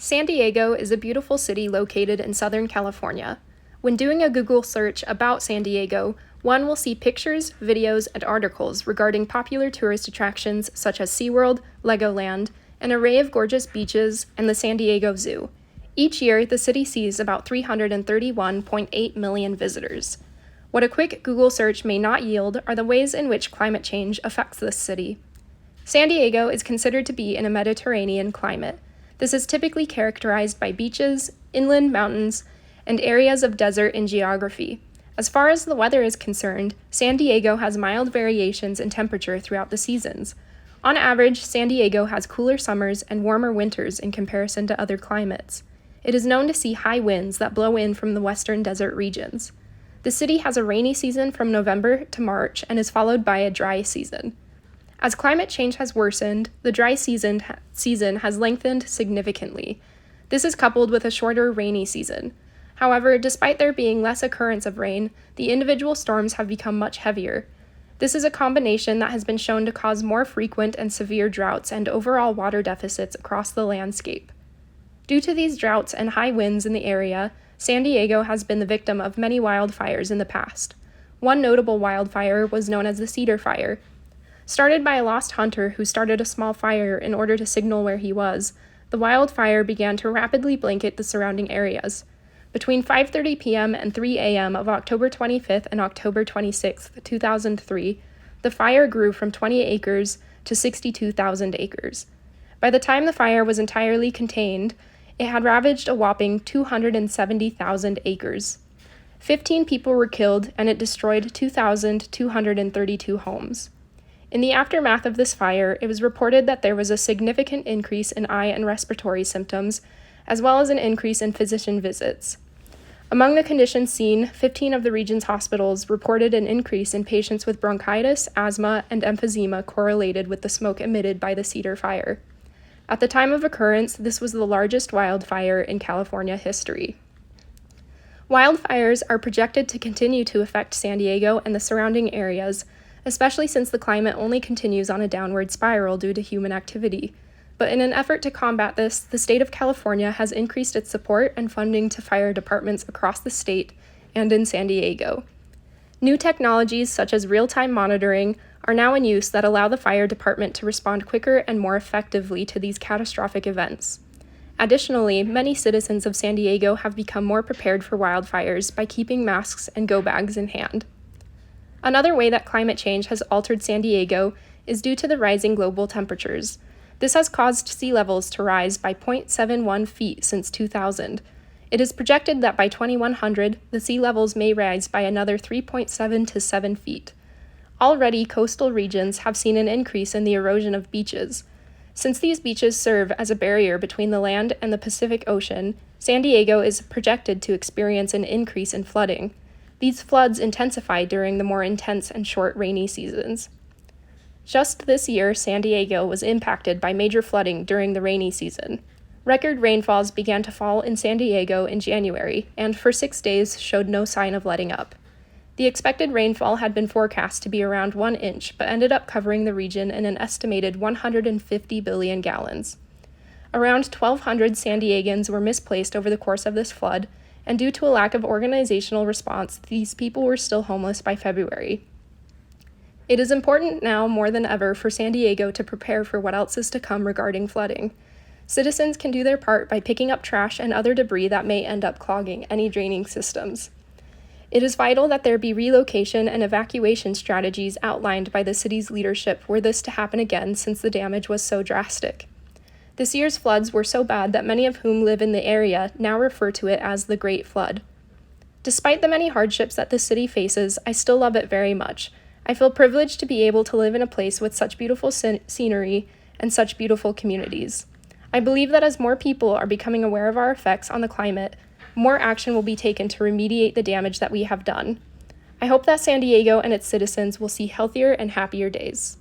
San Diego is a beautiful city located in Southern California. When doing a Google search about San Diego, one will see pictures, videos, and articles regarding popular tourist attractions such as SeaWorld, Legoland, an array of gorgeous beaches, and the San Diego Zoo. Each year, the city sees about 331.8 million visitors. What a quick Google search may not yield are the ways in which climate change affects this city. San Diego is considered to be in a Mediterranean climate. This is typically characterized by beaches, inland mountains, and areas of desert in geography. As far as the weather is concerned, San Diego has mild variations in temperature throughout the seasons. On average, San Diego has cooler summers and warmer winters in comparison to other climates. It is known to see high winds that blow in from the western desert regions. The city has a rainy season from November to March and is followed by a dry season. As climate change has worsened, the dry season has lengthened significantly. This is coupled with a shorter rainy season. However, despite there being less occurrence of rain, the individual storms have become much heavier. This is a combination that has been shown to cause more frequent and severe droughts and overall water deficits across the landscape. Due to these droughts and high winds in the area, San Diego has been the victim of many wildfires in the past. One notable wildfire was known as the Cedar Fire. Started by a lost hunter who started a small fire in order to signal where he was, the wildfire began to rapidly blanket the surrounding areas. Between 5:30 p.m. and 3 a.m. of October 25th and October 26th, 2003, the fire grew from 20 acres to 62,000 acres. By the time the fire was entirely contained, it had ravaged a whopping 270,000 acres. 15 people were killed, and it destroyed 2,232 homes. In the aftermath of this fire, it was reported that there was a significant increase in eye and respiratory symptoms, as well as an increase in physician visits. Among the conditions seen, 15 of the region's hospitals reported an increase in patients with bronchitis, asthma, and emphysema correlated with the smoke emitted by the Cedar Fire. At the time of occurrence, this was the largest wildfire in California history. Wildfires are projected to continue to affect San Diego and the surrounding areas, especially since the climate only continues on a downward spiral due to human activity. But in an effort to combat this, the state of California has increased its support and funding to fire departments across the state and in San Diego. New technologies such as real-time monitoring are now in use that allow the fire department to respond quicker and more effectively to these catastrophic events. Additionally, many citizens of San Diego have become more prepared for wildfires by keeping masks and go bags in hand. Another way that climate change has altered San Diego is due to the rising global temperatures. This has caused sea levels to rise by 0.71 feet since 2000. It is projected that by 2100, the sea levels may rise by another 3.7 to 7 feet. Already, coastal regions have seen an increase in the erosion of beaches. Since these beaches serve as a barrier between the land and the Pacific Ocean, San Diego is projected to experience an increase in flooding. These floods intensify during the more intense and short rainy seasons. Just this year, San Diego was impacted by major flooding during the rainy season. Record rainfalls began to fall in San Diego in January, and for 6 days showed no sign of letting up. The expected rainfall had been forecast to be around 1 inch, but ended up covering the region in an estimated 150 billion gallons. Around 1,200 San Diegans were misplaced over the course of this flood, and due to a lack of organizational response, these people were still homeless by February. It is important now more than ever for San Diego to prepare for what else is to come regarding flooding. Citizens can do their part by picking up trash and other debris that may end up clogging any draining systems. It is vital that there be relocation and evacuation strategies outlined by the city's leadership were this to happen again, since the damage was so drastic. This year's floods were so bad that many of whom live in the area now refer to it as the Great Flood. Despite the many hardships that the city faces, I still love it very much. I feel privileged to be able to live in a place with such beautiful scenery and such beautiful communities. I believe that as more people are becoming aware of our effects on the climate, more action will be taken to remediate the damage that we have done. I hope that San Diego and its citizens will see healthier and happier days.